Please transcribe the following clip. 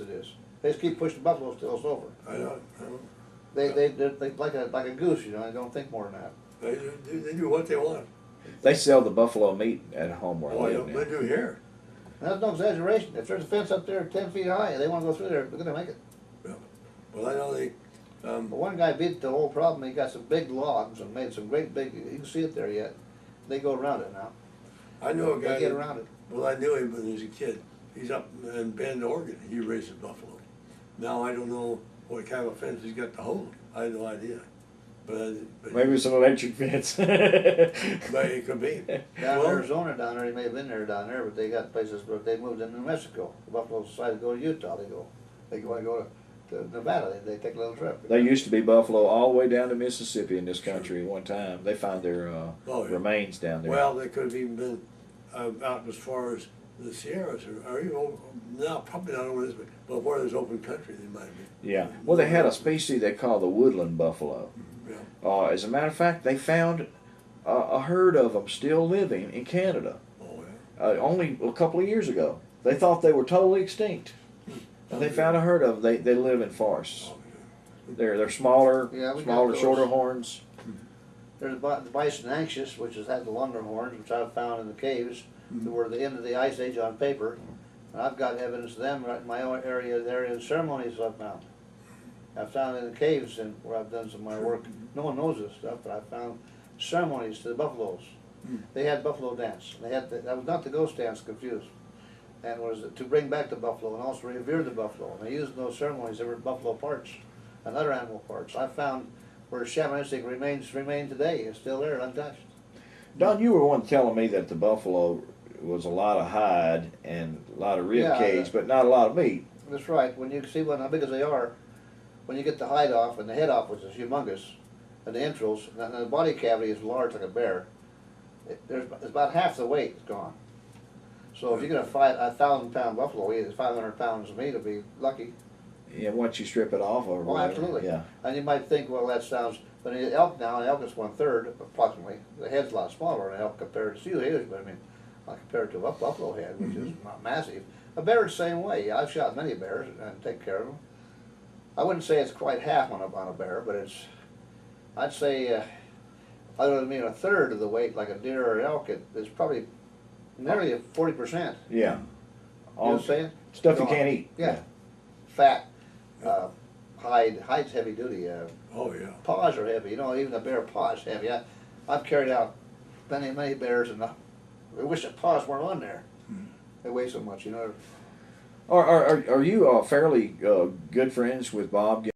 it is. They just keep pushing buffaloes till it's over. I know. They like a goose, you know, they don't think more than that. They do what they want. They sell the buffalo meat at home where Oh, I yeah, live they now. do here. And that's no exaggeration. If there's a fence up there 10 feet high and they wanna go through there, they're gonna make it. Yeah. Well, I know they, But one guy beat the whole problem. He got some big logs and made some great big, you can see it there yet. They go around it now. I know a They guy. get around it. Well, I knew him when he was a kid. He's up in Bend, Oregon. He raises buffalo. Now I don't know what kind of fence he's got to hold. I have no idea. But Maybe it's an electric fence. but it could be. Down in Well, Arizona down there, he may have been there down there, but they got places, but they moved into New Mexico. The buffaloes decided to go to Utah, they want to go to Nevada, they take a little trip. There used to be buffalo all the way down to Mississippi in this country at one time. They found their Oh, yeah. remains down there. well, they could have even been out as far as the Sierras, or even over, no, probably not over this, but where there's open country, they might be. yeah. Well, they had a species they call the woodland buffalo. Yeah. As a matter of fact, they found a herd of them still living in Canada. Oh, yeah. Only a couple of years ago. They thought they were totally extinct. And they found a herd of them. They live in forests. Oh, yeah. They're smaller, Yeah, we got smaller, those. shorter horns. There's the bison anxious, which has had the longer horns, which I've found in the caves, that were the end of the ice age on paper. And I've got evidence of them right in my own area there in ceremonies I've found. I've found in the caves and where I've done some of my work. No one knows this stuff, but I found ceremonies to the buffaloes. They had buffalo dance. That was not the ghost dance, confused. And was to bring back the buffalo and also revere the buffalo. And they used in those ceremonies, there were buffalo parts and other animal parts. I found where shamanistic remain today. It's still there, untouched. Don, you were one telling me that the buffalo was a lot of hide and a lot of rib Yeah, cage, but not a lot of meat. That's right. When you see how big as they are, when you get the hide off and the head off, which is humongous, and the entrails, and the body cavity is large like a bear, it's about half the weight is gone. So if you get a 1,000-pound buffalo, it's 500 pounds of meat, it'll be lucky. Yeah, once you strip it off or Oh, whatever. absolutely. Yeah. And you might think, well, that sounds, but an elk now, an elk is 1/3 approximately. The head's a lot smaller than an elk compared to still huge, but I mean, compared to a buffalo head, which is not massive. A bear is the same way. I've shot many bears and take care of them. I wouldn't say it's quite half on a bear, but I'd say, other than being 1/3 of the weight like a deer or elk, it's probably nearly 40%. Yeah. You know what I'm saying? Stuff you Gone. can't eat. Yeah. Fat, hide's heavy duty, Oh, yeah. paws are heavy, you know, even a bear paw is heavy. I've carried out many bears and I wish the paws weren't on there. They weigh so much, you know. Are you fairly good friends with Bob?